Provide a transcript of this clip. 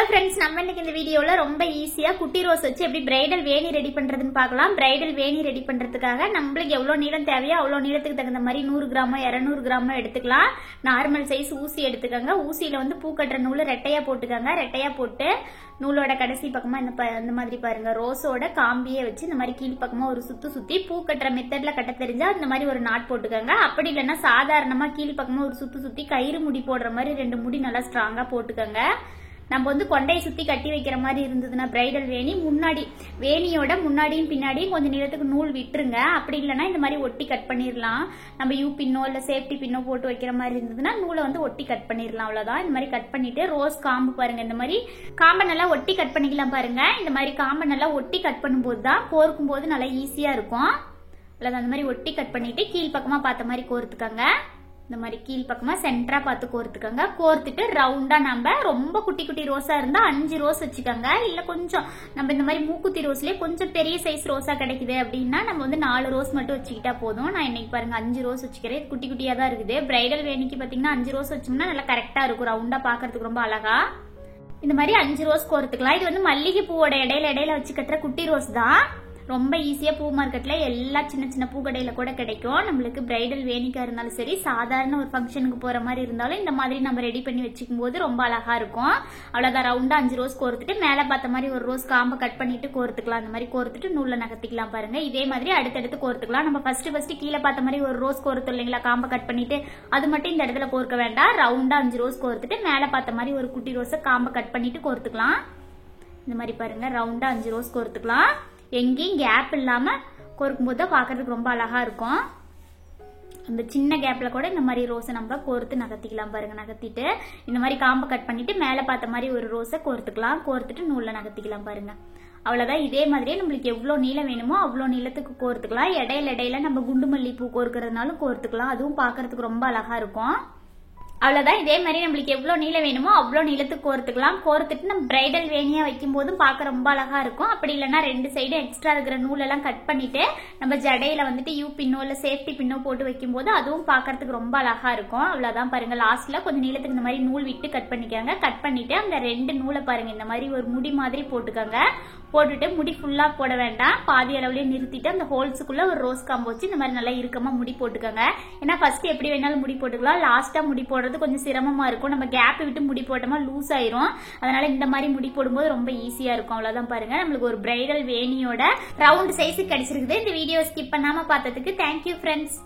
Friends நம்ம இன்னைக்கு இந்த வீடியோல ரொம்ப ஈஸியா குட்டி ரோஸ் வச்சு எப்படி பிரைடல் வேணி ரெடி பண்றதுன்னு பார்க்கலாம். பிரைடல் வேணி ரெடி பண்றதுக்காக நமக்கு எவ்வளவு நீளம் தேவையோ அவ்வளவு நீளத்துக்கு தகுந்த மாதிரி 100 கிராமோ 200 கிராமோ எடுத்துக்கலாம். நார்மல் சைஸ் ஊசி எடுத்துக்கங்க. ஊசியில வந்து பூ கட்டுற நூலை ரெட்டையா போட்டுக்கங்க. ரெட்டையா போட்டு நூலோட கடைசி பக்கமா இந்த மாதிரி பாருங்க ரோஸோட காம்பியை வச்சு இந்த மாதிரி கீழ் பக்கமா ஒரு சுத்தி பூ கட்டுற மெத்தட்ல கட்ட தெரிஞ்சா இந்த மாதிரி ஒரு நாட் போட்டுக்கங்க. அப்படி இல்லைன்னா சாதாரணமா கீழ் பக்கமா ஒரு சுத்தி கயிறு முடி போடுற மாதிரி 2 முடி நல்லா ஸ்ட்ராங்கா போட்டுக்கங்க. நம்ம வந்து கொண்டையை சுத்தி கட்டி வைக்கிற மாதிரி இருந்ததுன்னா பிரைடல் வேணி முன்னாடி வேணியோட முன்னாடியும் பின்னாடியும் கொஞ்சம் நீளத்துக்கு நூல் விட்டுருங்க. அப்படி இல்லைன்னா இந்த மாதிரி ஒட்டி கட் பண்ணிடலாம். நம்ம யூ பின்னோ இல்ல சேஃப்டி பின்னோ போட்டு வைக்கிற மாதிரி இருந்ததுன்னா நூலை வந்து ஒட்டி கட் பண்ணிடலாம். அவ்வளவுதான். இந்த மாதிரி கட் பண்ணிட்டு ரோஸ் காம்பு பாருங்க, இந்த மாதிரி காம்பை நல்லா ஒட்டி கட் பண்ணிக்கலாம் பாருங்க. இந்த மாதிரி காம்பை நல்லா ஒட்டி கட் பண்ணும்போது தான் கோர்க்கும் போது நல்லா ஈஸியா இருக்கும். அவ்வளவுதான். அந்த மாதிரி ஒட்டி கட் பண்ணிட்டு கீழ் பக்கமா பார்த்த மாதிரி கோர்த்துக்கங்க. இந்த மாதிரி கீழ் பக்கமா சென்டரா பார்த்து கோர்த்துக்கங்க. கோர்த்துட்டு ரவுண்டா நம்ம ரொம்ப குட்டி குட்டி ரோஸா இருந்தா 5 ரோஸ் வச்சுக்கோங்க. இல்ல கொஞ்சம் நம்ம இந்த மாதிரி மூக்குத்தி ரோஸ்லயே கொஞ்சம் பெரிய சைஸ் ரோஸா கிடைக்குது அப்படின்னா நம்ம வந்து 4 ரோஸ் மட்டும் வச்சுக்கிட்டா போதும். நான் இன்னைக்கு பாருங்க 5 ரோஸ் வச்சுக்கிறேன். குட்டி குட்டியா தான் இருக்குது. பிரைடல் வேணிக்கு பாத்தீங்கன்னா 5 ரோஸ் வச்சோம்னா நல்லா கரெக்டா இருக்கும். ரவுண்டா பாக்குறதுக்கு ரொம்ப அழகா இந்த மாதிரி 5 ரோஸ் கோர்த்துக்கலாம். இது வந்து மல்லிகை பூவோட இடையில வச்சு கட்டுற குட்டி ரோஸ் தான். ரொம்ப ஈஸியா பூ மார்க்கெட்ல எல்லா சின்ன சின்ன பூ கடையில கூட கிடைக்கும். நம்மளுக்கு பிரைடல் வேணிக்கா இருந்தாலும் சரி, சாதாரண ஒரு ஃபங்க்ஷனுக்கு போற மாதிரி இருந்தாலும் இந்த மாதிரி நம்ம ரெடி பண்ணி வச்சுக்கும் போது ரொம்ப அழகா இருக்கும். அவ்வளவுதான். ரவுண்டா 5 ரோஸ் கோர்த்துட்டு மேல பார்த்த மாதிரி ஒரு ரோஸ் காம்பை கட் பண்ணிட்டு கோர்த்துக்கலாம். அந்த மாதிரி கோர்த்துட்டு நூல்ல நகர்த்திக்கலாம் பாருங்க. இதே மாதிரி அடுத்தடுத்து கோர்த்துக்கலாம். நம்ம ஃபர்ஸ்ட் கீழே பார்த்த மாதிரி ஒரு ரோஸ் கோர்த்தோம் இல்லைங்களா, காம்பை கட் பண்ணிட்டு அது மட்டும் இந்த இடத்துல கோர்க்க வேண்டாம். ரவுண்டா 5 ரோஸ் கோர்த்துட்டு மேல பார்த்த மாதிரி ஒரு குட்டி ரோஸை காம்பை கட் பண்ணிட்டு கோர்த்துக்கலாம். இந்த மாதிரி பாருங்க ரவுண்டா 5 ரோஸ் கோர்த்துக்கலாம். எங்கேயும் கேப் இல்லாம கோர்க்கும் போது தான் பாக்குறதுக்கு ரொம்ப அழகா இருக்கும். அந்த சின்ன கேப்ல கூட இந்த மாதிரி ரோஸை நம்ம கோர்த்து நகர்த்திக்கலாம் பாருங்க. நகர்த்திட்டு இந்த மாதிரி காம்பை கட் பண்ணிட்டு மேல பார்த்த மாதிரி ஒரு ரோஸை கோர்த்துக்கலாம். கோர்த்துட்டு நூல்ல நகர்த்திக்கலாம் பாருங்க. அவ்வளவுதான். இதே மாதிரியே நம்மளுக்கு எவ்வளவு நீளம் வேணுமோ அவ்வளவு நீளத்துக்கு கோர்த்துக்கலாம். இடையில நம்ம குண்டு மல்லி பூ கோர்க்கறதுனாலும் கோர்த்துக்கலாம். அதுவும் பாக்குறதுக்கு ரொம்ப அழகா இருக்கும். அவ்வளவுதான். இதே மாதிரி நம்மளுக்கு எவ்வளவு நீளம் வேணுமோ அவ்வளவு நீளத்துக்கு கோர்த்துக்கலாம். கோர்த்துட்டு நம்ம பிரைடல் வேணியா வைக்கும் போதும் பார்க்க ரொம்ப அழகா இருக்கும். அப்படி இல்லைன்னா 2 சைடும் எக்ஸ்ட்ரா இருக்கிற நூலெல்லாம் கட் பண்ணிட்டு நம்ம ஜடையில வந்துட்டு யூ பின்னோ இல்ல சேஃப்டி பின்னோ போட்டு வைக்கும் போது அதுவும் பாக்குறதுக்கு ரொம்ப அழகா இருக்கும். அவ்வளவுதான். பாருங்க லாஸ்ட்ல கொஞ்சம் நீளத்துக்கு இந்த மாதிரி நூல் விட்டு கட் பண்ணிக்கோங்க. கட் பண்ணிட்டு அந்த 2 நூலை பாருங்க இந்த மாதிரி ஒரு முடி மாதிரி போட்டுக்கோங்க. போட்டுட்டு முடி ஃபுல்லா போட வேண்டாம். பாதி அளவுலயே நிறுத்திட்டு அந்த ஹோல்ஸுக்குள்ள ஒரு ரோஸ் காம்பு வச்சு இந்த மாதிரி நல்லா இறுக்கமா முடி போட்டுக்கோங்க. ஏன்னா ஃபர்ஸ்ட் எப்படி வேணாலும் முடி போட்டுக்கலாம். லாஸ்டா முடி போடுறது கொஞ்சம் சிரமமா இருக்கும். நம்ம கேப் விட்டு முடி போட்டோமா லூஸ் ஆயிரும். அதனால இந்த மாதிரி முடி போடும்போது ரொம்ப ஈஸியா இருக்கும். அவ்வளவுதான். பாருங்க நம்மளுக்கு ஒரு பிரைடல் வேணியோட ரவுண்ட் சைஸ் கிடைச்சிருக்குது. இந்த வீடியோ ஸ்கிப் பண்ணாம பார்த்ததுக்கு தேங்க்யூ ஃப்ரெண்ட்ஸ்.